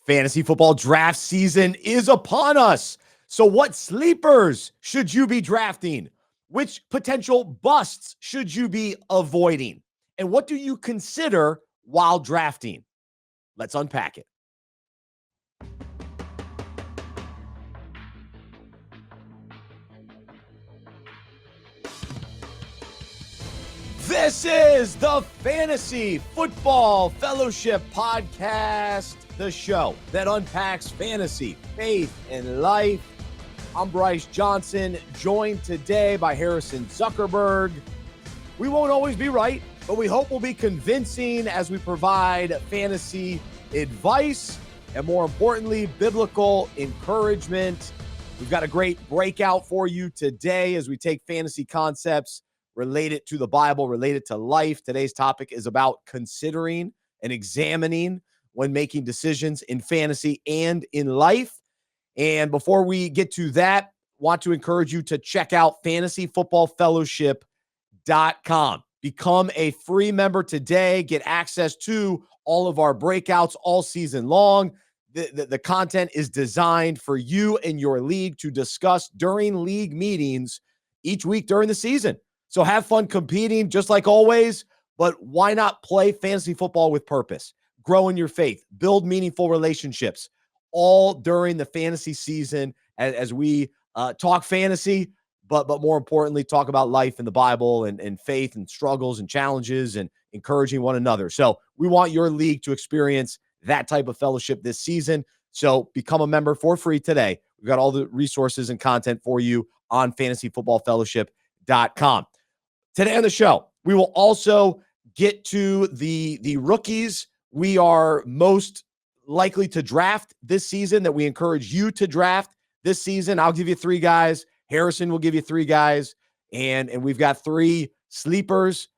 Fantasy football draft season is upon us. So what sleepers should you be drafting? Which potential busts should you be avoiding? And what do you consider while drafting? Let's unpack it. This is the Fantasy Football Fellowship Podcast, the show that unpacks fantasy, faith, and life. I'm Bryce Johnson, joined today by Harrison Zuckerberg. We won't always be right, but we hope we'll be convincing as we provide fantasy advice and, more importantly, biblical encouragement. We've got a great breakout for you today as we take fantasy concepts related to the Bible, related to life. Today's topic is about considering and examining when making decisions in fantasy and in life. And before we get to that, want to encourage you to check out fantasyfootballfellowship.com. Become a free member today. Get access to all of our breakouts all season long. The content is designed for you and your league to discuss during league meetings each week during the season. So have fun competing just like always, but why not play fantasy football with purpose? Grow in your faith, build meaningful relationships, all during the fantasy season as we talk fantasy, but more importantly, talk about life in the Bible and faith and struggles and challenges and encouraging one another. So we want your league to experience that type of fellowship this season. So become a member for free today. We've got all the resources and content for you on fantasyfootballfellowship.com. Today on the show, we will also get to the rookies we are most likely to draft this season, that we encourage you to draft this season. I'll give you three guys. Harrison will give you three guys. And we've got three sleepers,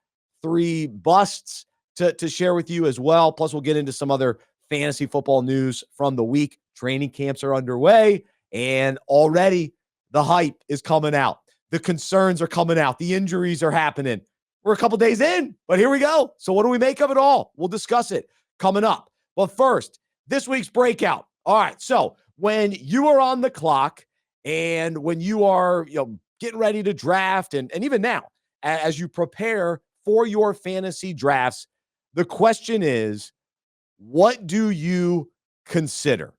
three busts to share with you as well. Plus, we'll get into some other fantasy football news from the week. Training camps are underway, and already the hype is coming out. The concerns are coming out. The injuries are happening. We're a couple days in, but here we go. So what do we make of it all? We'll discuss it coming up. But first, this week's breakout. All right, so when you are on the clock and when you are getting ready to draft, and even now, as you prepare for your fantasy drafts, the question is, what do you consider?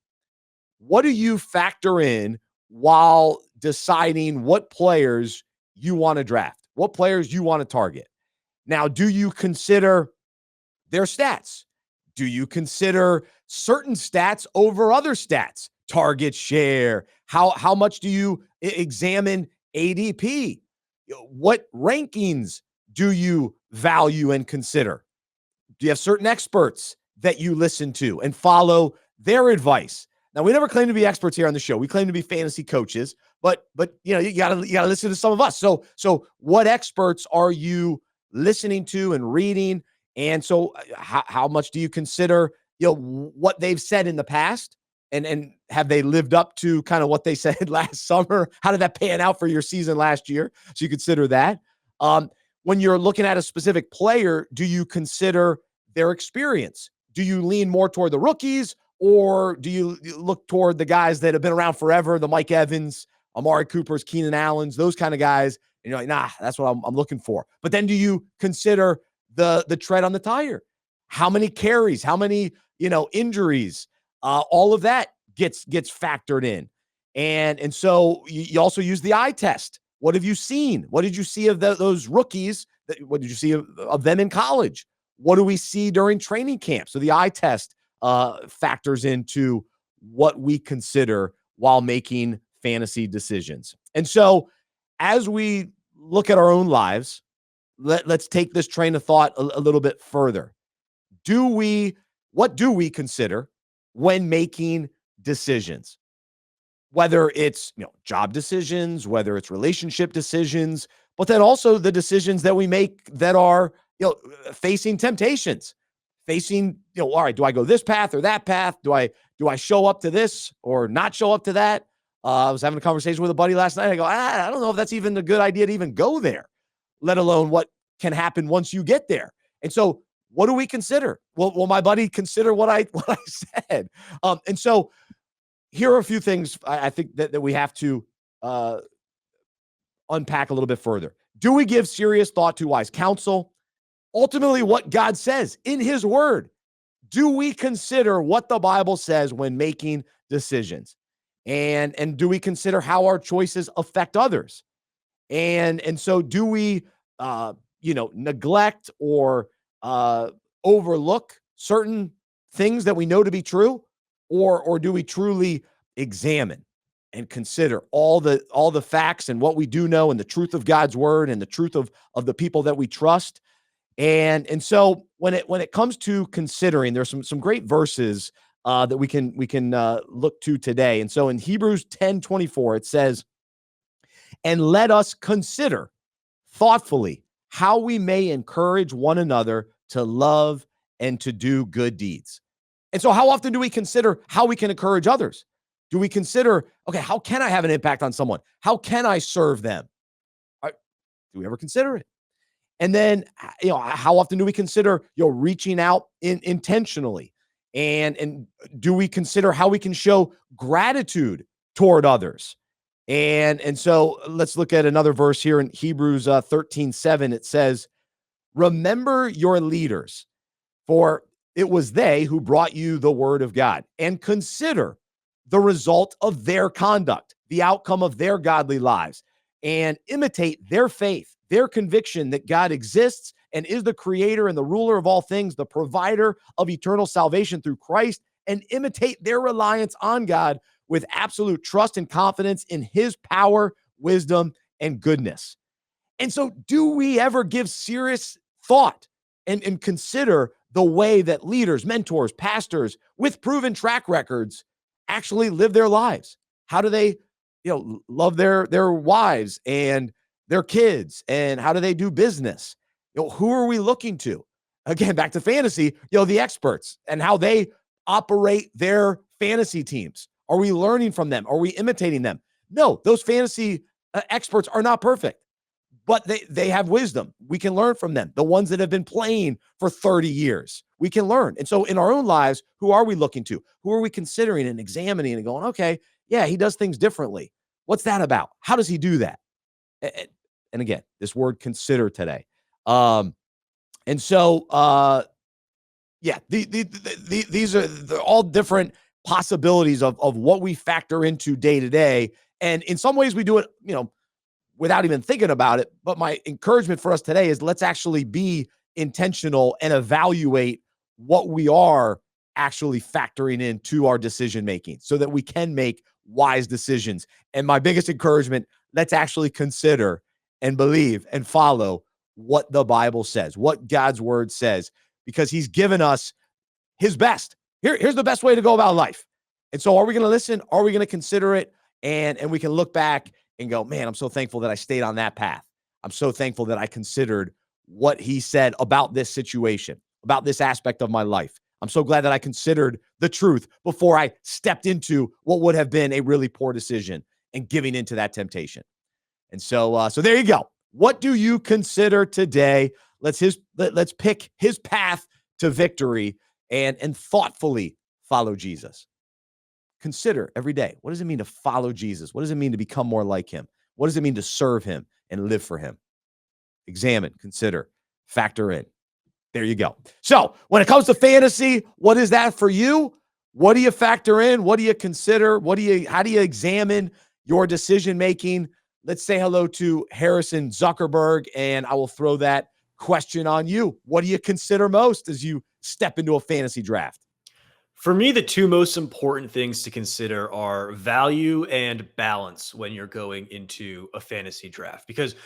What do you factor in while deciding what players you want to draft, what players you want to target? Now, do you consider their stats? Do you consider certain stats over other stats? Target share? How much do you examine ADP? What rankings do you value and consider? Do you have certain experts that you listen to and follow their advice? Now, we never claim to be experts here on the show. We claim to be fantasy coaches, but you gotta listen to some of us. So what experts are you listening to and reading? And so how much do you consider what they've said in the past, and have they lived up to kind of what they said last summer? How did that pan out for your season last year? So you consider that. When you're looking at a specific player, do you consider their experience? Do you lean more toward the rookies, or do you look toward the guys that have been around forever, the Mike Evans, Amari Coopers, Keenan Allens, those kind of guys? And you're like, nah, that's what I'm looking for. But then do you consider the tread on the tire? How many carries? How many injuries? All of that gets factored in. And so you also use the eye test. What have you seen? What did you see of those rookies? What did you see of them in college? What do we see during training camp? So the eye test factors into what we consider while making fantasy decisions. And so as we look at our own lives, let's take this train of thought a little bit further. What do we consider when making decisions? Whether it's job decisions, whether it's relationship decisions, but then also the decisions that we make that are facing temptations, facing, all right, do I go this path or that path? Do I show up to this or not show up to that? I was having a conversation with a buddy last night. I go, I don't know if that's even a good idea to even go there, let alone what can happen once you get there. And so What do we consider? Will my buddy consider what I said? And so here are a few things I think that we have to unpack a little bit further. Do we give serious thought to wise counsel? Ultimately, what God says in his word. Do we consider what the Bible says when making decisions? And do we consider how our choices affect others? And so do we neglect or overlook certain things that we know to be true, or do we truly examine and consider all the facts and what we do know and the truth of God's word and the truth of the people that we trust? And so when it comes to considering, there's some great verses that we can look to today. And so in Hebrews 10:24, it says, "And let us consider thoughtfully how we may encourage one another to love and to do good deeds." And so how often do we consider how we can encourage others? Do we consider, okay, how can I have an impact on someone? How can I serve them? Do we ever consider it? And then, how often do we consider, reaching out intentionally? And do we consider how we can show gratitude toward others? And so let's look at another verse here in Hebrews 13:7. It says, "Remember your leaders, for it was they who brought you the word of God, and consider the result of their conduct, the outcome of their godly lives, and imitate their faith, their conviction that God exists and is the creator and the ruler of all things, the provider of eternal salvation through Christ, and imitate their reliance on God with absolute trust and confidence in his power, wisdom, and goodness." And so do we ever give serious thought and consider the way that leaders, mentors, pastors with proven track records actually live their lives? How do they, love their wives and their kids, and how do they do business? Who are we looking to? Again, back to fantasy, the experts and how they operate their fantasy teams. Are we learning from them? Are we imitating them? No, those fantasy experts are not perfect, but they have wisdom. We can learn from them. The ones that have been playing for 30 years, we can learn. And so in our own lives, who are we looking to? Who are we considering and examining and going, okay, yeah, he does things differently. What's that about? How does he do that? And again, this word consider today. And so, yeah, these are all different possibilities of what we factor into day to day. And in some ways we do it, without even thinking about it. But my encouragement for us today is let's actually be intentional and evaluate what we are actually factoring into our decision making so that we can make wise decisions. And my biggest encouragement, let's actually consider and believe and follow what the Bible says, what God's word says, because he's given us his best. Here's the best way to go about life. And so are we going to listen? Are we going to consider it? And we can look back and go, man, I'm so thankful that I stayed on that path. I'm so thankful that I considered what he said about this situation, about this aspect of my life. I'm so glad that I considered the truth before I stepped into what would have been a really poor decision and giving into that temptation. And so there you go. What do you consider today? Let's pick his path to victory and thoughtfully follow Jesus. Consider every day. What does it mean to follow Jesus? What does it mean to become more like him? What does it mean to serve him and live for him? Examine, consider, factor in. There you go. So when it comes to fantasy, what is that for you? What do you factor in? What do you consider? How do you examine your decision making? Let's say hello to Harrison Zuckerberg, and I will throw that question on you. What do you consider most as you step into a fantasy draft? For me, the two most important things to consider are value and balance when you're going into a fantasy draft. Because,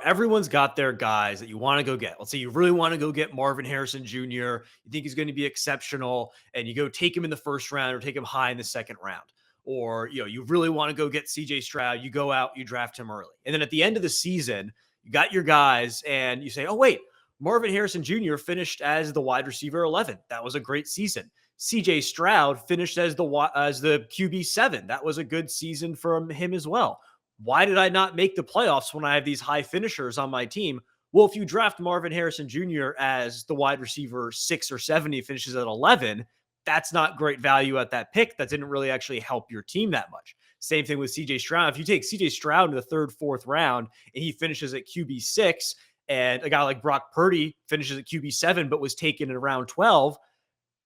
everyone's got their guys that you want to go get. Let's say you really want to go get Marvin Harrison Jr., you think he's going to be exceptional, and you go take him in the first round or take him high in the second round. Or, you really want to go get CJ Stroud, you go out, you draft him early. And then at the end of the season, you got your guys and you say, oh, wait, Marvin Harrison Jr. finished as the wide receiver 11. That was a great season. CJ Stroud finished as the QB 7. That was a good season from him as well. Why did I not make the playoffs when I have these high finishers on my team? Well, if you draft Marvin Harrison Jr. as the wide receiver 6 or 7, he finishes at 11. That's not great value at that pick. That didn't really actually help your team that much. Same thing with CJ Stroud. If you take CJ Stroud in the third, fourth round and he finishes at QB6, and a guy like Brock Purdy finishes at QB7 but was taken in around 12,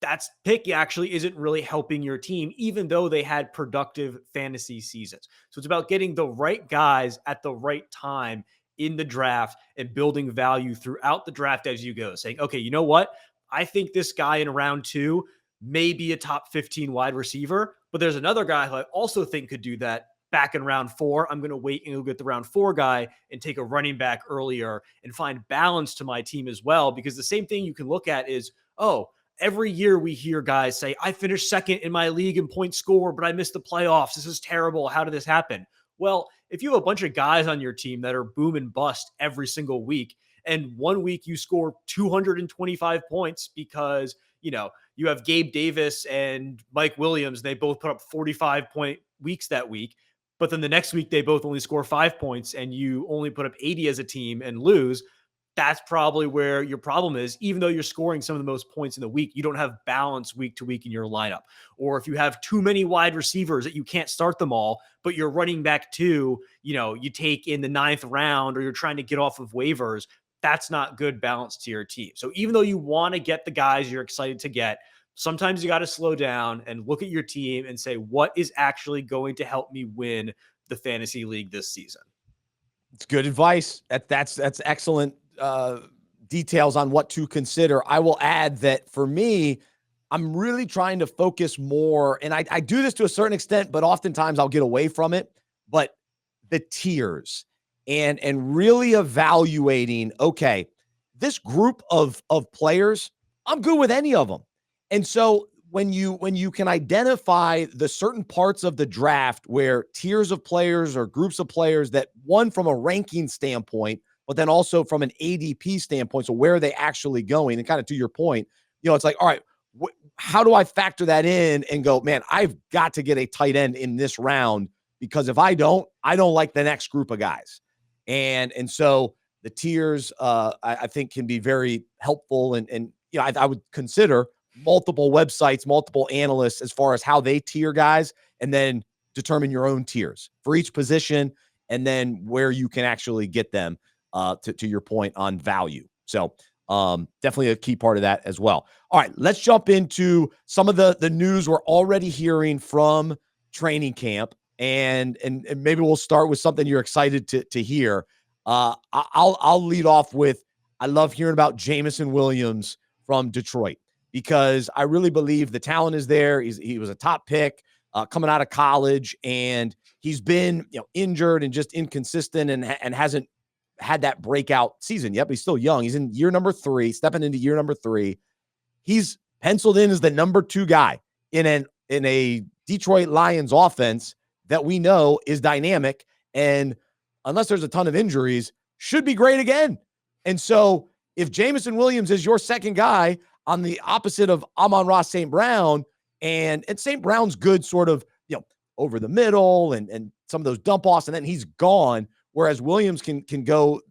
that's pick actually isn't really helping your team, even though they had productive fantasy seasons. So it's about getting the right guys at the right time in the draft and building value throughout the draft as you go, saying, okay, you know what? I think this guy in round 2 may be a top 15 wide receiver, but there's another guy who I also think could do that back in round 4. I'm going to wait and go get the round 4 guy and take a running back earlier and find balance to my team as well. Because the same thing you can look at is, oh, every year we hear guys say, I finished second in my league in points scored, but I missed the playoffs. This is terrible. How did this happen? Well, if you have a bunch of guys on your team that are boom and bust every single week, and one week you score 225 points because, you have Gabe Davis and Mike Williams, they both put up 45-point weeks that week. But then the next week they both only score 5 points and you only put up 80 as a team and lose. That's probably where your problem is. Even though you're scoring some of the most points in the week, you don't have balance week to week in your lineup. Or if you have too many wide receivers that you can't start them all, but you're running back 2, you take in the 9th round, or you're trying to get off of waivers, that's not good balance to your team. So even though you want to get the guys you're excited to get, sometimes you got to slow down and look at your team and say, what is actually going to help me win the fantasy league this season? It's good advice. That's excellent details on what to consider. I will add that for me, I'm really trying to focus more, and I do this to a certain extent, but oftentimes I'll get away from it. But the tiers and really evaluating, okay, this group of players, I'm good with any of them. And so when you can identify the certain parts of the draft where tiers of players or groups of players that, one, from a ranking standpoint, but then also from an ADP standpoint, so where are they actually going? And kind of to your point, it's like, all right, how do I factor that in and go, man, I've got to get a tight end in this round, because if I don't like the next group of guys. And so the tiers, I think, can be very helpful. And I would consider multiple websites, multiple analysts as far as how they tier guys, and then determine your own tiers for each position, and then where you can actually get them to your point on value. So definitely a key part of that as well. All right, let's jump into some of the news we're already hearing from training camp, and maybe we'll start with something you're excited to hear. I'll lead off with, I love hearing about Jameson Williams from Detroit, because I really believe the talent is there. He was a top pick coming out of college, and he's been injured and just inconsistent and hasn't had that breakout season yet, but he's still young. He's in year number 3, stepping into year number 3. He's penciled in as the number 2 guy in a Detroit Lions offense that we know is dynamic, and unless there's a ton of injuries, should be great again. And so if Jameson Williams is your second guy on the opposite of Amon-Ra St. Brown, and St. Brown's good sort of, over the middle and some of those dump offs, and then he's gone. Whereas Williams can go,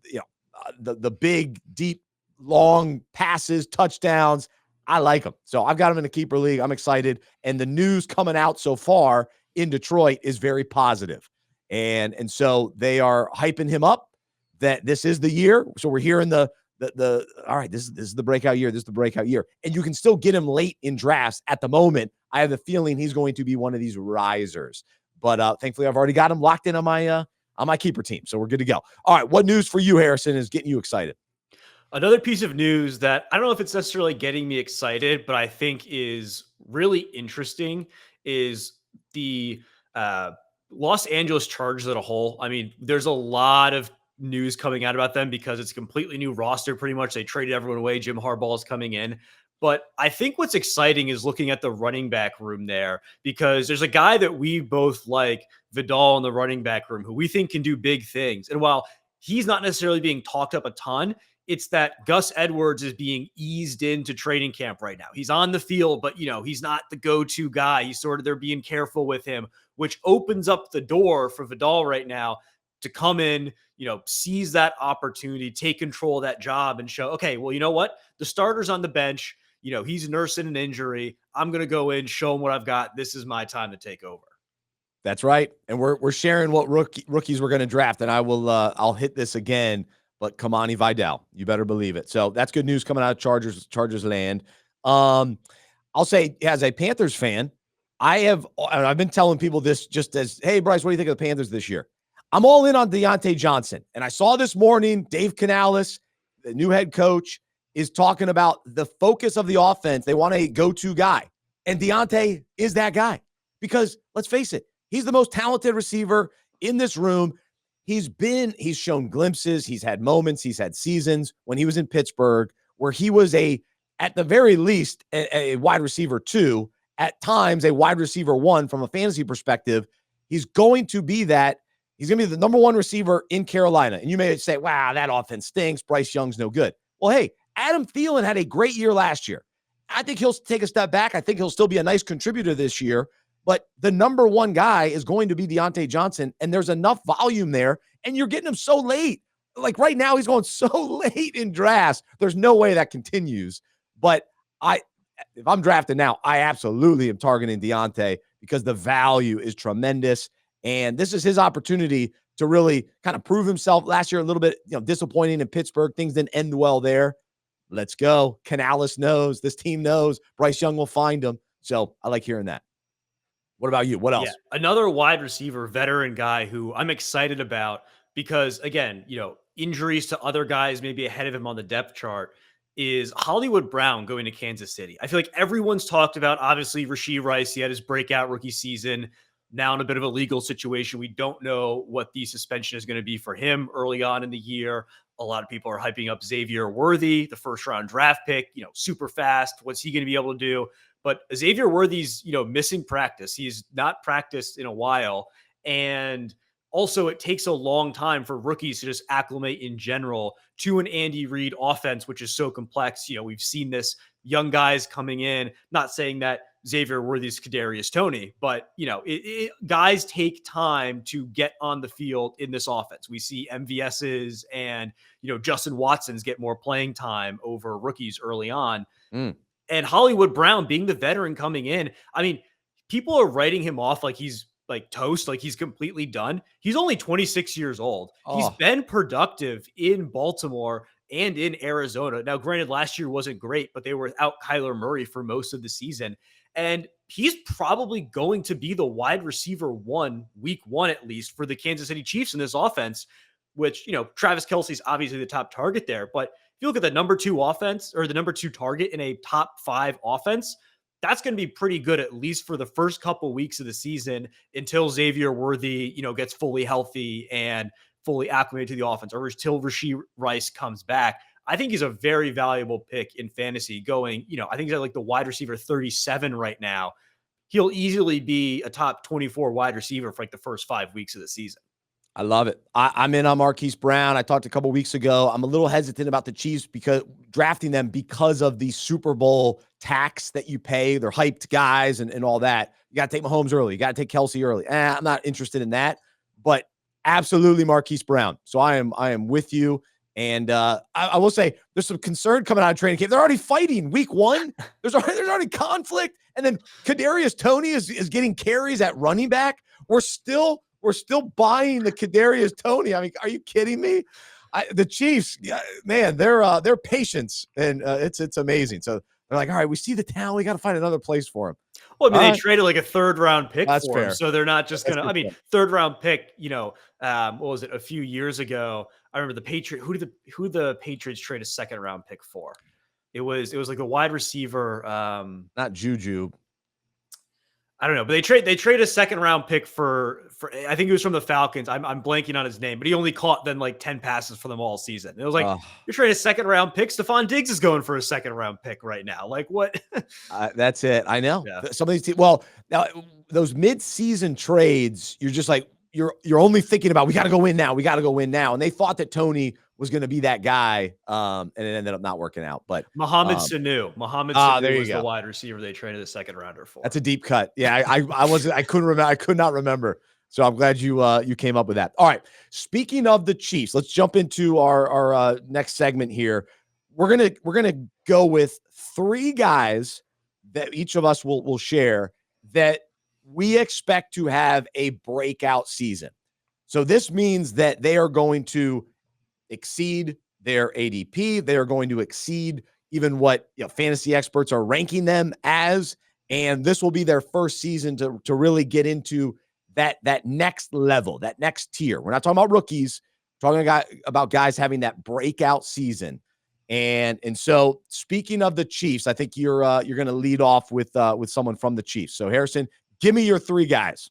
the big, deep, long passes, touchdowns. I like him. So I've got him in a keeper league. I'm excited. And the news coming out so far in Detroit is very positive. And so they are hyping him up that this is the year. So we're hearing the all right, this is the breakout year. This is the breakout year. And you can still get him late in drafts. At the moment, I have a feeling he's going to be one of these risers. But thankfully, I've already got him locked in on my keeper team. So we're good to go. All right, what news for you, Harrison, is getting you excited? Another piece of news that I don't know if it's necessarily getting me excited, but I think is really interesting is the Los Angeles Chargers as a whole. I mean, there's a lot of news coming out about them because it's a completely new roster. Pretty much, they traded everyone away. Jim Harbaugh is coming in. But I think what's exciting is looking at the running back room there, because there's a guy that we both like, Vidal, in the running back room, who we think can do big things. And while he's not necessarily being talked up a ton, it's that Gus Edwards is being eased into training camp right now. He's on the field, but he's not the go-to guy. They're being careful with him, which opens up the door for Vidal right now to come in, seize that opportunity, take control of that job and show, okay, well, you know what? The starter's on the bench. He's nursing an injury. I'm going to go in, show him what I've got. This is my time to take over. That's right. And we're sharing what rookies we're going to draft. And I'll hit this again, but Kamani Vidal, you better believe it. So that's good news coming out of Chargers land. I'll say, as a Panthers fan, I've been telling people this just as, hey, Bryce, what do you think of the Panthers this year? I'm all in on Diontae Johnson. And I saw this morning, Dave Canales, the new head coach, is talking about the focus of the offense. They want a go-to guy. And Diontae is that guy. Because let's face it, he's the most talented receiver in this room. He's shown glimpses. He's had moments. He's had seasons when he was in Pittsburgh where he was at the very least, a wide receiver 2, at times a wide receiver 1 from a fantasy perspective. He's going to be that. He's going to be the number 1 receiver in Carolina. And you may say, wow, that offense stinks. Bryce Young's no good. Well, hey, Adam Thielen had a great year last year. I think he'll take a step back. I think he'll still be a nice contributor this year. But the number 1 guy is going to be Diontae Johnson, and there's enough volume there, and you're getting him so late. Like right now, he's going so late in drafts. There's no way that continues. But if I'm drafting now, I absolutely am targeting Diontae because the value is tremendous, and this is his opportunity to really kind of prove himself. Last year, a little bit disappointing in Pittsburgh. Things didn't end well there. Let's go. Canales knows. This team knows. Bryce Young will find him. So I like hearing that. What about you? What else? Yeah, another wide receiver, veteran guy who I'm excited about because, again, injuries to other guys maybe ahead of him on the depth chart is Hollywood Brown going to Kansas City. I feel like everyone's talked about, obviously, Rashee Rice. He had his breakout rookie season. Now in a bit of a legal situation. We don't know what the suspension is going to be for him early on in the year. A lot of people are hyping up Xavier Worthy, the first-round draft pick, super fast. What's he going to be able to do? But Xavier Worthy's, missing practice. He's not practiced in a while. And also it takes a long time for rookies to just acclimate in general to an Andy Reid offense, which is so complex. We've seen this, young guys coming in, not saying that Xavier Worthy's Kadarius Toney, but guys take time to get on the field in this offense. We see MVSs and, Justin Watson's get more playing time over rookies early on. And Hollywood Brown being the veteran coming in, I mean, people are writing him off like he's like toast, like he's completely done. He's only 26 years old. He's been productive in Baltimore and in Arizona. Now, granted, last year wasn't great, but they were without Kyler Murray for most of the season. And he's probably going to be the wide receiver 1, week 1 at least, for the Kansas City Chiefs in this offense, which, Travis Kelce's obviously the top target there, but if you look at the number 2 offense or the number 2 target in a top 5 offense, that's going to be pretty good, at least for the first couple weeks of the season until Xavier Worthy, gets fully healthy and fully acclimated to the offense, or until Rashee Rice comes back. I think he's a very valuable pick in fantasy going, I think he's at like the wide receiver 37 right now. He'll easily be a top 24 wide receiver for like the first 5 weeks of the season. I love it. I'm in on Marquise Brown. I talked a couple weeks ago. I'm a little hesitant about the Chiefs because drafting them because of the Super Bowl tax that you pay. They're hyped guys and all that. You got to take Mahomes early. You got to take Kelce early. I'm not interested in that, but absolutely Marquise Brown. So I am with you. And I will say there's some concern coming out of training camp. They're already fighting week 1. There's already conflict. And then Kadarius Toney is getting carries at running back. We're still buying the Kadarius Toney. I mean, are you kidding me? The Chiefs, man, their patience and it's amazing. So they're like, all right, we see the talent. We got to find another place for him. Well, I mean, they traded like a 3rd-round pick for him, so they're not just going to. I mean, 3rd-round pick. What was it? A few years ago, I remember the Patriots. Who the Patriots trade a 2nd-round pick for? It was like a wide receiver. Not Juju. I don't know, but they trade a 2nd-round pick for I think it was from the Falcons. I'm blanking on his name, but he only caught then like 10 passes for them all season. It was like you're trading a 2nd-round pick. Stephon Diggs is going for a 2nd-round pick right now. Like what? That's it. I know. Yeah. Some of these teams. Well, now those mid-season trades, you're just like you're only thinking about we got to go win now. We got to go win now. And they thought that Toney was going to be that guy, and it ended up not working out. But Mohamed Sanu there was you go. the wide receiver they traded a 2nd-rounder for. That's a deep cut. Yeah, I could not remember. So I'm glad you came up with that. All right. Speaking of the Chiefs, let's jump into our next segment here. We're gonna go with three guys that each of us will share that we expect to have a breakout season. So this means that they are going to exceed their ADP. They are going to exceed even what fantasy experts are ranking them as. And this will be their first season to really get into that next level, that next tier. We're not talking about rookies, we're talking about guys having that breakout season. And so speaking of the Chiefs, I think you're going to lead off with someone from the Chiefs. So Harrison, give me your three guys.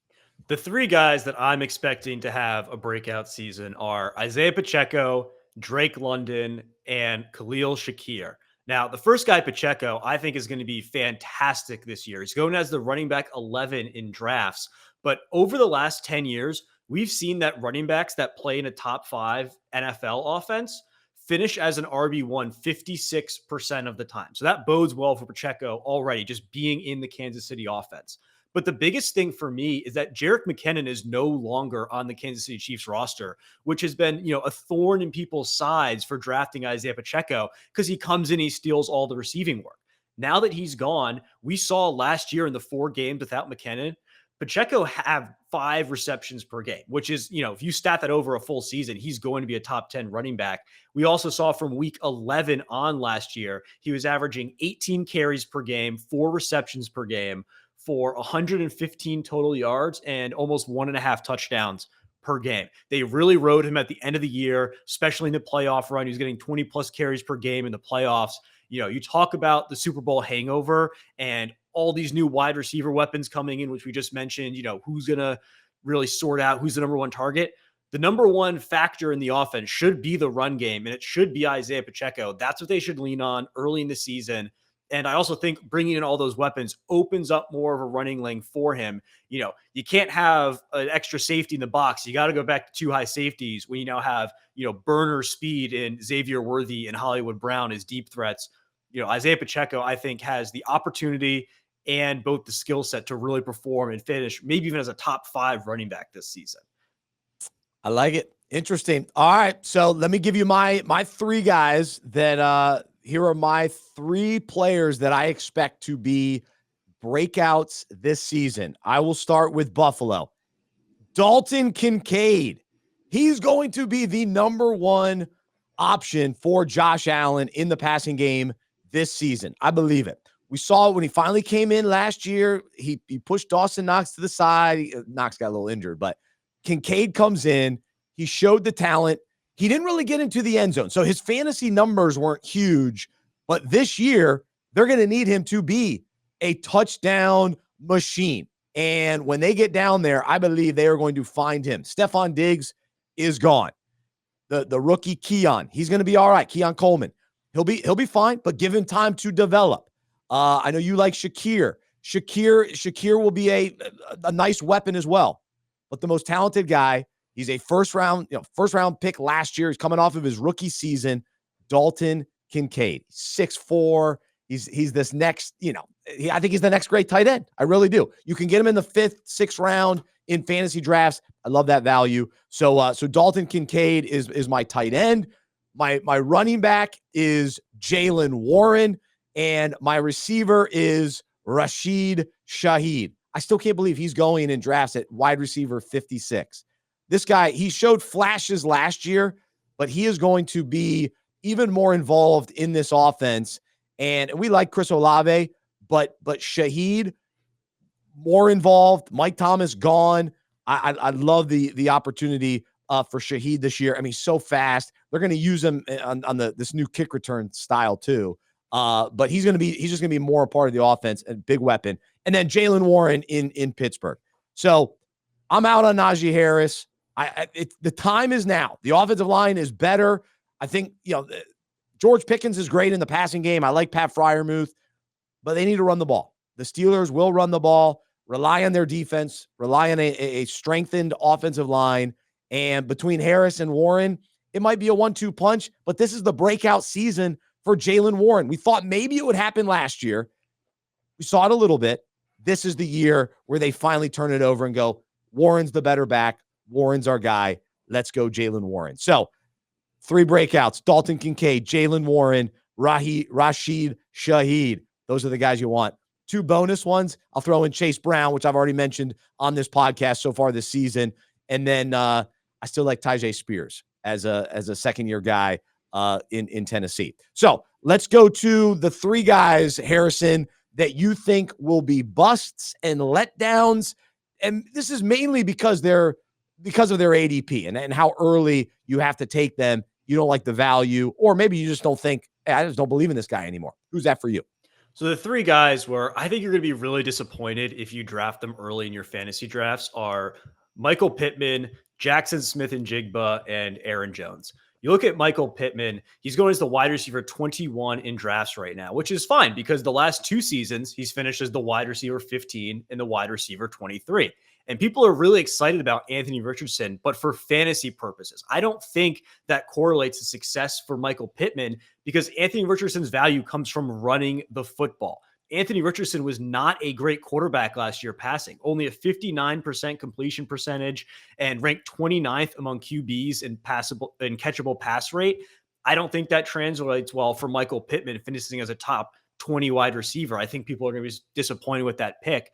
The three guys that I'm expecting to have a breakout season are Isaiah Pacheco, Drake London, and Khalil Shakir. Now, the first guy, Pacheco, I think is going to be fantastic this year. He's going as the running back 11 in drafts. But over the last 10 years, we've seen that running backs that play in a top 5 NFL offense finish as an RB1 56% of the time. So that bodes well for Pacheco already, just being in the Kansas City offense. But the biggest thing for me is that Jerick McKinnon is no longer on the Kansas City Chiefs roster, which has been, a thorn in people's sides for drafting Isaiah Pacheco because he comes in, he steals all the receiving work. Now that he's gone, we saw last year in the 4 games without McKinnon, Pacheco have 5 receptions per game, which is, if you stat that over a full season, he's going to be a top 10 running back. We also saw from week 11 on last year, he was averaging 18 carries per game, 4 receptions per game, for 115 total yards and almost 1.5 touchdowns per game. They really rode him at the end of the year, especially in the playoff run. He was getting 20 plus carries per game in the playoffs. You talk about the Super Bowl hangover and all these new wide receiver weapons coming in, which we just mentioned, who's going to really sort out who's the number one target. The number one factor in the offense should be the run game, and it should be Isaiah Pacheco. That's what they should lean on early in the season. And I also think bringing in all those weapons opens up more of a running lane for him. You can't have an extra safety in the box. You got to go back to 2 high safeties when you now have, burner speed in Xavier Worthy and Hollywood Brown as deep threats. Isaiah Pacheco, I think, has the opportunity and both the skill set to really perform and finish maybe even as a top 5 running back this season. I like it. Interesting. All right. So let me give you my 3 guys that, here are my 3 players that I expect to be breakouts this season. I will start with Buffalo. Dalton Kincaid. He's going to be the number 1 option for Josh Allen in the passing game this season. I believe it. We saw it when he finally came in last year. He pushed Dawson Knox to the side. Knox got a little injured, but Kincaid comes in. He showed the talent. He didn't really get into the end zone. So his fantasy numbers weren't huge, but this year they're going to need him to be a touchdown machine. And when they get down there, I believe they are going to find him. Stephon Diggs is gone. The rookie Keon, he's going to be all right. Keon Coleman, he'll be fine, but give him time to develop. I know you like Shakir. Shakir will be a nice weapon as well. But the most talented guy, he's a first round pick last year. He's coming off of his rookie season. Dalton Kincaid, 6'4". He's this next, I think he's the next great tight end. I really do. You can get him in the 5th, 6th round in fantasy drafts. I love that value. So Dalton Kincaid is my tight end. My running back is Jaylen Warren, and my receiver is Rashid Shaheed. I still can't believe he's going in drafts at wide receiver 56. This guy, he showed flashes last year, but he is going to be even more involved in this offense. And we like Chris Olave, but Shaheed, more involved. Mike Thomas gone. I love the opportunity for Shaheed this year. I mean, so fast. They're going to use him on this new kick return style too. But he's just going to be more a part of the offense and big weapon. And then Jaylen Warren in Pittsburgh. So I'm out on Najee Harris. The time is now. The offensive line is better. I think, George Pickens is great in the passing game. I like Pat Freiermuth, but they need to run the ball. The Steelers will run the ball, rely on their defense, rely on a strengthened offensive line. And between Harris and Warren, it might be a 1-2 punch, but this is the breakout season for Jaylen Warren. We thought maybe it would happen last year. We saw it a little bit. This is the year where they finally turn it over and go, Warren's the better back. Warren's our guy. Let's go Jaylen Warren. So 3 breakouts: Dalton Kincaid, Jaylen Warren, Rashid Shaheed. Those are the guys you want. 2 bonus ones, I'll throw in Chase Brown, which I've already mentioned on this podcast so far this season. And then I still like Tyjae Spears as a second-year guy in Tennessee. So let's go to the 3 guys, Harrison, that you think will be busts and letdowns. And this is mainly because of their ADP and how early you have to take them. You don't like the value, or maybe you just don't think, hey, I just don't believe in this guy anymore. Who's that for you? So the 3 guys where I think you're going to be really disappointed if you draft them early in your fantasy drafts are Michael Pittman, Jackson Smith-Njigba, and Aaron Jones. You look at Michael Pittman, he's going as the wide receiver 21 in drafts right now, which is fine because the last 2 seasons, he's finished as the wide receiver 15 and the wide receiver 23. And people are really excited about Anthony Richardson, but for fantasy purposes, I don't think that correlates to success for Michael Pittman because Anthony Richardson's value comes from running the football. Anthony Richardson was not a great quarterback last year passing, only a 59% completion percentage and ranked 29th among QBs in catchable pass rate. I don't think that translates well for Michael Pittman finishing as a top 20 wide receiver. I think people are going to be disappointed with that pick.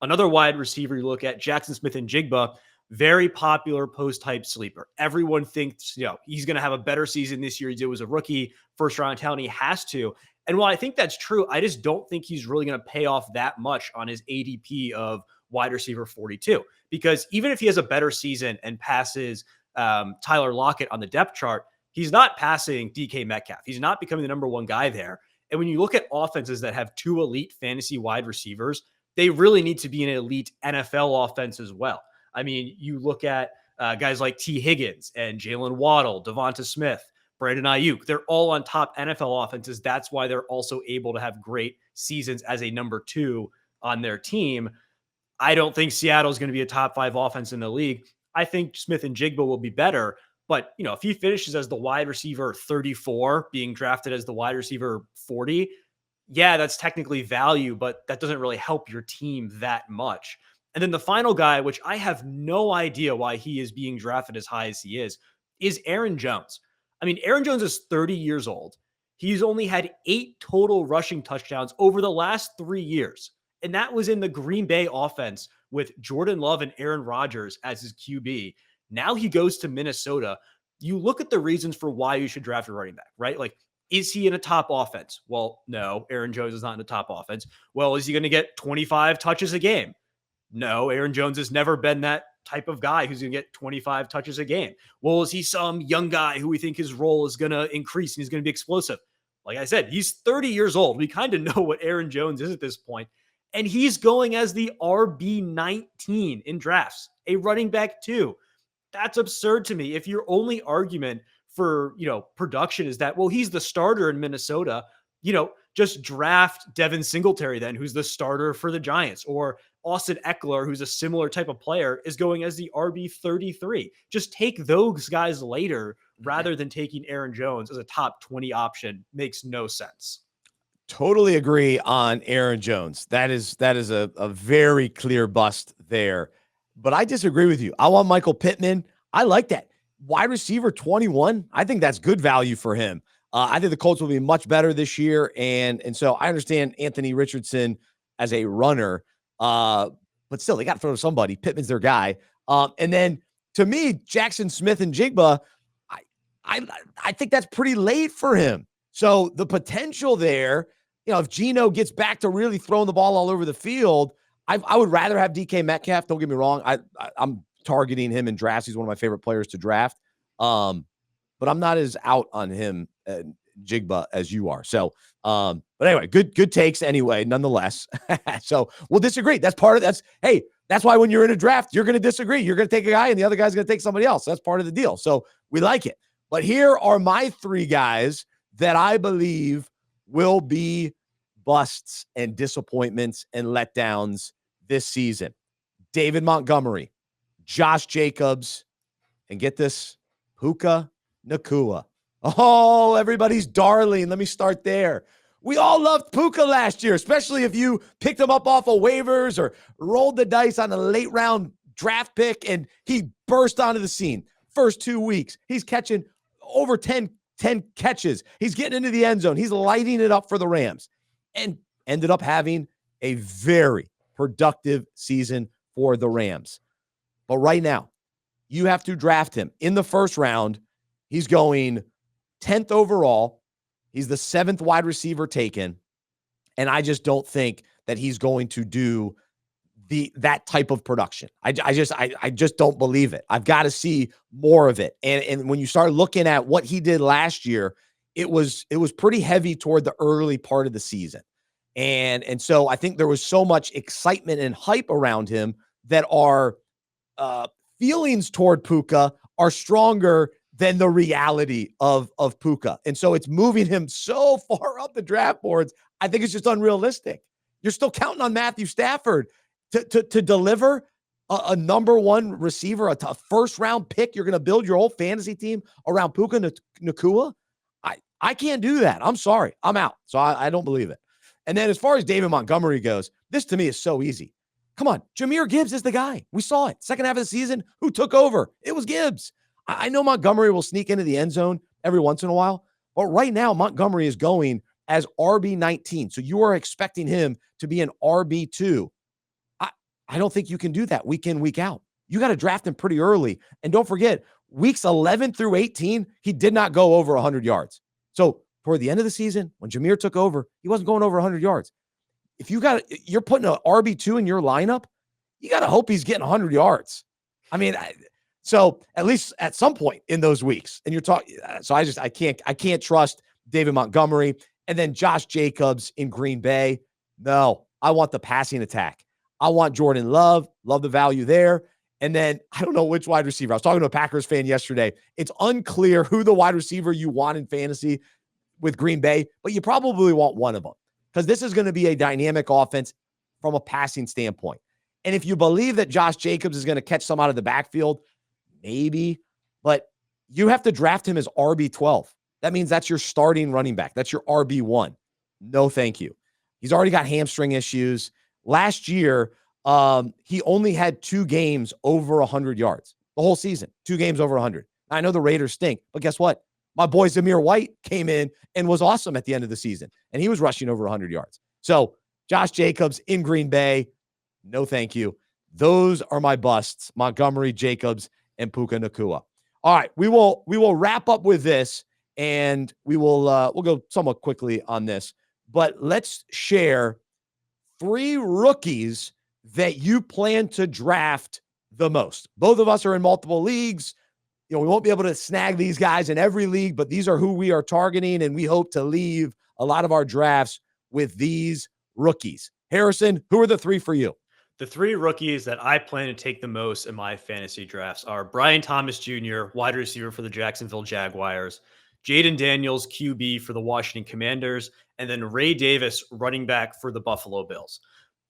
Another wide receiver you look at, Jackson Smith-Njigba, very popular post-hype sleeper. Everyone thinks, he's going to have a better season this year. He did was a rookie, first-round talent. He has to. And while I think that's true, I just don't think he's really going to pay off that much on his ADP of wide receiver 42. Because even if he has a better season and passes Tyler Lockett on the depth chart, he's not passing DK Metcalf. He's not becoming the number 1 guy there. And when you look at offenses that have 2 elite fantasy wide receivers, they really need to be an elite NFL offense as well. I mean, you look at guys like T. Higgins and Jalen Waddle, Devonta Smith, Brandon Ayuk. They're all on top NFL offenses. That's why they're also able to have great seasons as a number 2 on their team. I don't think Seattle is going to be a top 5 offense in the league. I think Smith-Njigba will be better. But, if he finishes as the wide receiver 34, being drafted as the wide receiver 40, yeah, that's technically value, but that doesn't really help your team that much. And then the final guy, which I have no idea why he is being drafted as high as he is Aaron Jones. I mean, Aaron Jones is 30 years old. He's only had 8 total rushing touchdowns over the last 3 years. And that was in the Green Bay offense with Jordan Love and Aaron Rodgers as his QB. Now he goes to Minnesota. You look at the reasons for why you should draft a running back, right? Like, is he in a top offense? Well, no, Aaron Jones is not in a top offense. Well, is he going to get 25 touches a game? No, Aaron Jones has never been that type of guy who's going to get 25 touches a game. Well, is he some young guy who we think his role is going to increase and he's going to be explosive? Like I said, he's 30 years old. We kind of know what Aaron Jones is at this point. And he's going as the RB19 in drafts, a running back too. That's absurd to me. If your only argument for, production is that, well, he's the starter in Minnesota, just draft Devin Singletary then, who's the starter for the Giants, or Austin Eckler, who's a similar type of player, is going as the RB33. Just take those guys later rather than taking Aaron Jones as a top 20 option. Makes no sense. Totally agree on Aaron Jones. That is a very clear bust there. But I disagree with you. I want Michael Pittman. I like that. Wide receiver 21, I think that's good value for him. I think the Colts will be much better this year. And so I understand Anthony Richardson as a runner, but still, they got to throw to somebody. Pittman's their guy. And then to me, Jackson Smith-Njigba, I think that's pretty late for him. So the potential there, if Geno gets back to really throwing the ball all over the field, I would rather have DK Metcalf. Don't get me wrong. I'm targeting him in drafts. He's one of my favorite players to draft. But I'm not as out on him, Jigba, as you are. So, but anyway, good takes anyway, nonetheless. So we'll disagree. That's why when you're in a draft, you're going to disagree. You're going to take a guy and the other guy's going to take somebody else. That's part of the deal. So we like it. But here are my 3 guys that I believe will be busts and disappointments and letdowns this season. David Montgomery, Josh Jacobs, and get this, Puka Nacua. Oh, everybody's darling. Let me start there. We all loved Puka last year, especially if you picked him up off of waivers or rolled the dice on a late round draft pick, and he burst onto the scene. First 2 weeks, he's catching over 10 catches. He's getting into the end zone. He's lighting it up for the Rams and ended up having a very productive season for the Rams. But right now, you have to draft him in the first round. He's going 10th overall. He's the 7th wide receiver taken. And I just don't think that he's going to do that type of production. I just don't believe it. I've got to see more of it. And when you start looking at what he did last year, it was pretty heavy toward the early part of the season. And so I think there was so much excitement and hype around him that our feelings toward Puka are stronger than the reality of Puka. And so it's moving him so far up the draft boards. I think it's just unrealistic. You're still counting on Matthew Stafford to deliver a number one receiver, a first round pick. You're going to build your whole fantasy team around Puka Nacua. I can't do that. I'm sorry. I'm out. So I don't believe it. And then as far as David Montgomery goes, this to me is so easy. Come on. Jahmyr Gibbs is the guy. We saw it. Second half of the season, who took over? It was Gibbs. I know Montgomery will sneak into the end zone every once in a while, but right now Montgomery is going as RB19. So you are expecting him to be an RB2. I don't think you can do that week in, week out. You got to draft him pretty early. And don't forget, weeks 11 through 18, he did not go over 100 yards. So toward the end of the season, when Jahmyr took over, he wasn't going over 100 yards. If you're putting an RB2 in your lineup, you got to hope he's getting 100 yards. I mean, so at least at some point in those weeks, and you're talking. So I can't trust David Montgomery. And then Josh Jacobs in Green Bay. No, I want the passing attack. I want Jordan Love the value there. And then I don't know which wide receiver. I was talking to a Packers fan yesterday. It's unclear who the wide receiver you want in fantasy with Green Bay, but you probably want one of them because this is going to be a dynamic offense from a passing standpoint. And if you believe that Josh Jacobs is going to catch some out of the backfield, maybe, but you have to draft him as RB12. That means that's your starting running back. That's your RB1. No, thank you. He's already got hamstring issues. Last year, he only had 2 games over 100 yards the whole season. 2 games over 100. I know the Raiders stink, but guess what? My boy Zamir White came in and was awesome at the end of the season, and he was rushing over 100 yards. So Josh Jacobs in Green Bay, no thank you. Those are my busts, Montgomery, Jacobs, and Puka Nacua. All right, we will wrap up with this, and we'll go somewhat quickly on this, but let's share 3 rookies that you plan to draft the most. Both of us are in multiple leagues. We won't be able to snag these guys in every league, but these are who we are targeting, and we hope to leave a lot of our drafts with these rookies. Harrison, who are the 3 for you? The 3 rookies that I plan to take the most in my fantasy drafts are Brian Thomas Jr., wide receiver for the Jacksonville Jaguars, Jaden Daniels, QB for the Washington Commanders, and then Ray Davis, running back for the Buffalo Bills.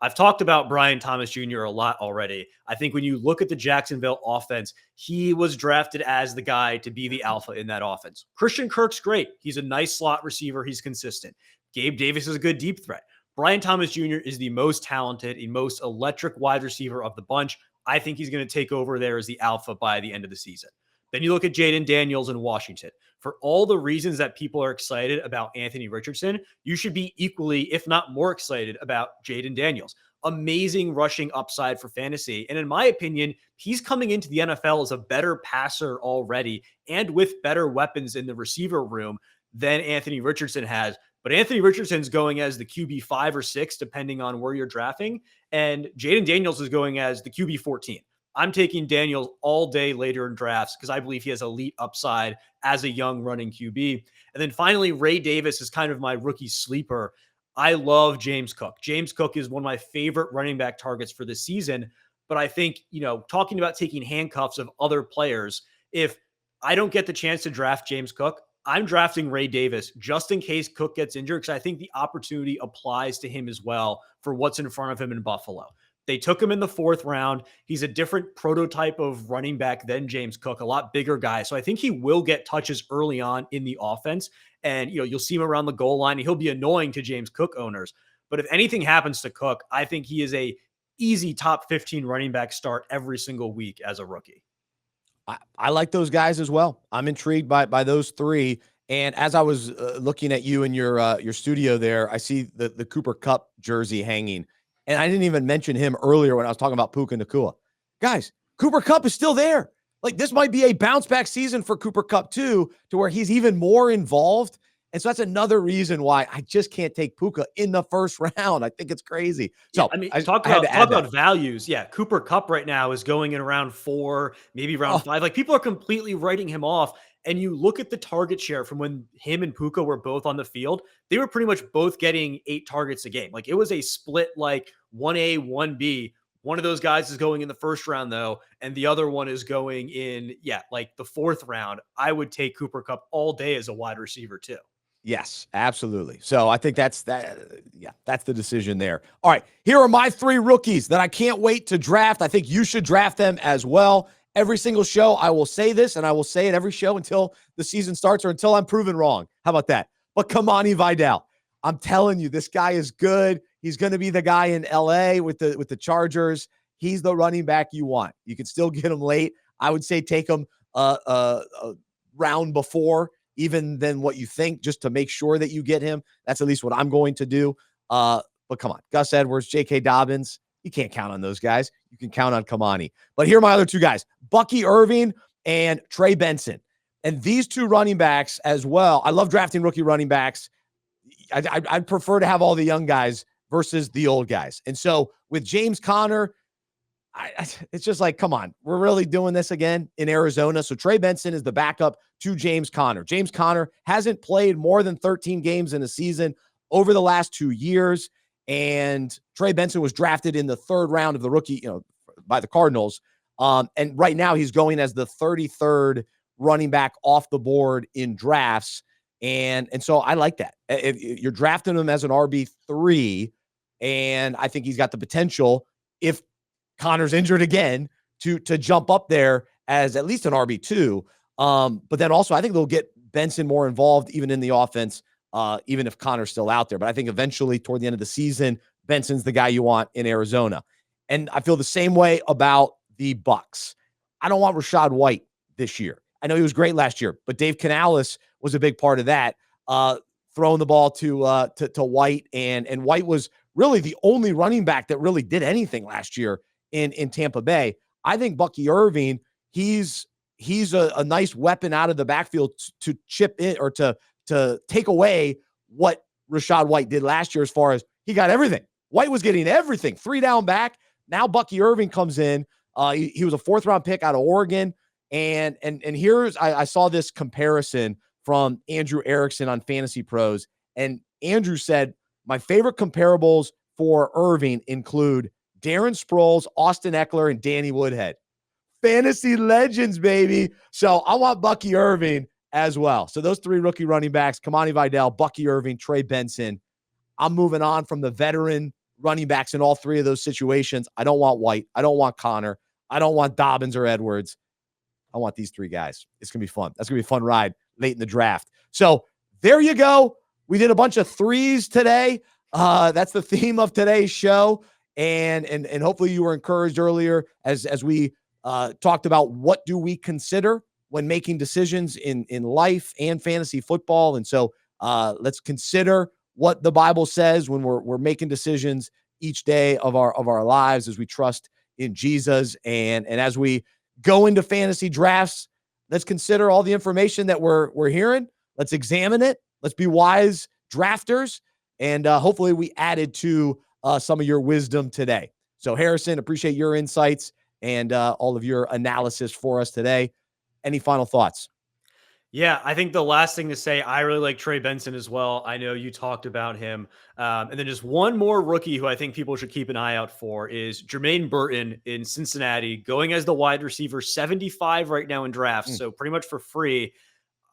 I've talked about Brian Thomas Jr. a lot already. I think when you look at the Jacksonville offense, he was drafted as the guy to be the alpha in that offense. Christian Kirk's great. He's a nice slot receiver. He's consistent. Gabe Davis is a good deep threat. Brian Thomas Jr. is the most talented and most electric wide receiver of the bunch. I think he's going to take over there as the alpha by the end of the season. Then you look at Jaden Daniels in Washington. For all the reasons that people are excited about Anthony Richardson, you should be equally, if not more excited about Jaden Daniels. Amazing rushing upside for fantasy. And in my opinion, he's coming into the NFL as a better passer already and with better weapons in the receiver room than Anthony Richardson has. But Anthony Richardson's going as the QB 5 or 6, depending on where you're drafting. And Jaden Daniels is going as the QB 14. I'm taking Daniels all day later in drafts because I believe he has elite upside as a young running QB. And then finally, Ray Davis is kind of my rookie sleeper. I love James Cook. James Cook is one of my favorite running back targets for this season. But I think, talking about taking handcuffs of other players, if I don't get the chance to draft James Cook, I'm drafting Ray Davis just in case Cook gets injured because I think the opportunity applies to him as well for what's in front of him in Buffalo. They took him in the 4th round. He's a different prototype of running back than James Cook, a lot bigger guy. So I think he will get touches early on in the offense. And, you'll see him around the goal line. He'll be annoying to James Cook owners. But if anything happens to Cook, I think he is a easy top 15 running back start every single week as a rookie. I like those guys as well. I'm intrigued by those three. And as I was looking at you in your studio there, I see the Cooper Kupp jersey hanging, and I didn't even mention him earlier when I was talking about Puka Nacua. Guys, Cooper Kupp is still there. Like, this might be a bounce back season for Cooper Kupp too, to where he's even more involved. And so that's another reason why I just can't take Puka in the first round. I think it's crazy. So Yeah, I mean, I had to talk add that. about values. Yeah, Cooper Kupp right now is going in around 4, maybe round Oh, 5. Like, people are completely writing him off. And you look at the target share from when him and Puka were both on the field, they were pretty much both getting 8 targets a game. Like, it was a split, like 1A, 1B. One of those guys is going in the first round, though, and the other one is going in, like the 4th round. I would take Cooper Kupp all day as a wide receiver, too. yes, absolutely. So I think that's that. Yeah, that's the decision there. All right, here are my 3 rookies that I can't wait to draft. I think you should draft them as well. Every single show, I will say this, and I will say it every show until the season starts or until I'm proven wrong. How about that? But Kamani Vidal, I'm telling you, this guy is good. He's going to be the guy in LA with the Chargers. He's the running back you want. You can still get him late. I would say take him a round before even than what you think, just to make sure that you get him. That's at least what I'm going to do. But come on, Gus Edwards, J.K. Dobbins, you can't count on those guys. You can count on Kamani. But here are my other 2 guys, Bucky Irving and Trey Benson. And these 2 running backs as well. I love drafting rookie running backs. I'd prefer to have all the young guys versus the old guys. And so with James Conner, it's just like, come on, we're really doing this again in Arizona. So Trey Benson is the backup to James Conner. James Conner hasn't played more than 13 games in a season over the last 2 years. And Trey Benson was drafted in the 3rd round of the rookie, by the Cardinals. And right now he's going as the 33rd running back off the board in drafts. And so I like that. If you're drafting him as an RB3, and I think he's got the potential, if Connor's injured again, to jump up there as at least an RB2. But then also I think they'll get Benson more involved even in the offense, even if Connor's still out there. But I think eventually toward the end of the season, Benson's the guy you want in Arizona. And I feel the same way about the Bucks. I don't want Rachaad White this year. I know he was great last year, but Dave Canales was a big part of that, throwing the ball to White. And White was really the only running back that really did anything last year in Tampa Bay. I think Bucky Irving, he's a nice weapon out of the backfield to chip in or to take away what Rachaad White did last year, as far as he got everything. White was getting everything, 3 down back. Now Bucky Irving comes in. He was a 4th round pick out of Oregon. And here's, I saw this comparison from Andrew Erickson on Fantasy Pros. And Andrew said, my favorite comparables for Irving include Darren Sproles, Austin Eckler, and Danny Woodhead. Fantasy legends, baby. So I want Bucky Irving as well. So those 3 rookie running backs, Kamani Vidal, Bucky Irving, Trey Benson. I'm moving on from the veteran running backs in all 3 of those situations. I don't want White. I don't want Connor. I don't want Dobbins or Edwards. I want these 3 guys. It's going to be fun. That's going to be a fun ride late in the draft. So there you go. We did a bunch of 3s today. That's the theme of today's show. And hopefully you were encouraged earlier as we talked about what do we consider when making decisions in life and fantasy football. And so let's consider what the Bible says when we're making decisions each day of our lives, as we trust in Jesus. And as we go into fantasy drafts, let's consider all the information that we're hearing. Let's examine it. Let's be wise drafters. And hopefully we added to some of your wisdom today. So Harrison, appreciate your insights and all of your analysis for us today. Any final thoughts? Yeah, I think the last thing to say, I really like Trey Benson as well. I know you talked about him. And then just one more rookie who I think people should keep an eye out for is Jermaine Burton in Cincinnati, going as the wide receiver 75 right now in drafts. So pretty much for free.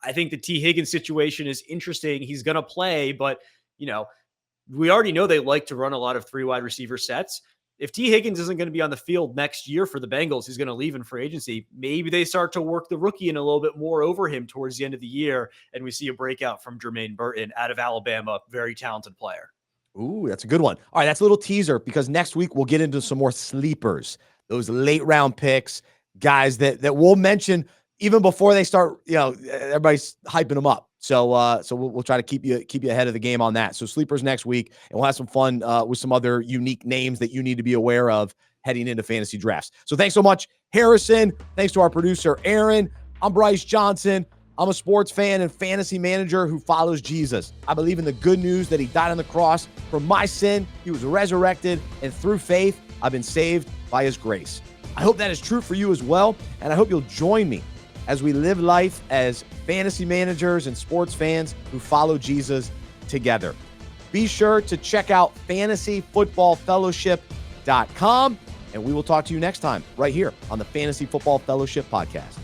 I think the T. Higgins situation is interesting. He's going to play, but we already know they like to run a lot of 3 wide receiver sets. If T. Higgins isn't going to be on the field next year for the Bengals, he's going to leave in free agency. Maybe they start to work the rookie in a little bit more over him towards the end of the year, and we see a breakout from Jermaine Burton out of Alabama. Very talented player. Ooh, that's a good one. All right, that's a little teaser because next week we'll get into some more sleepers, those late round picks, guys that we'll mention even before they start. Everybody's hyping them up. So we'll try to keep you ahead of the game on that. So sleepers next week, and we'll have some fun with some other unique names that you need to be aware of heading into fantasy drafts. So thanks so much, Harrison. Thanks to our producer, Aaron. I'm Bryce Johnson. I'm a sports fan and fantasy manager who follows Jesus. I believe in the good news that he died on the cross for my sin. He was resurrected, and through faith, I've been saved by his grace. I hope that is true for you as well, and I hope you'll join me as we live life as fantasy managers and sports fans who follow Jesus together. Be sure to check out fantasyfootballfellowship.com, and we will talk to you next time right here on the Fantasy Football Fellowship podcast.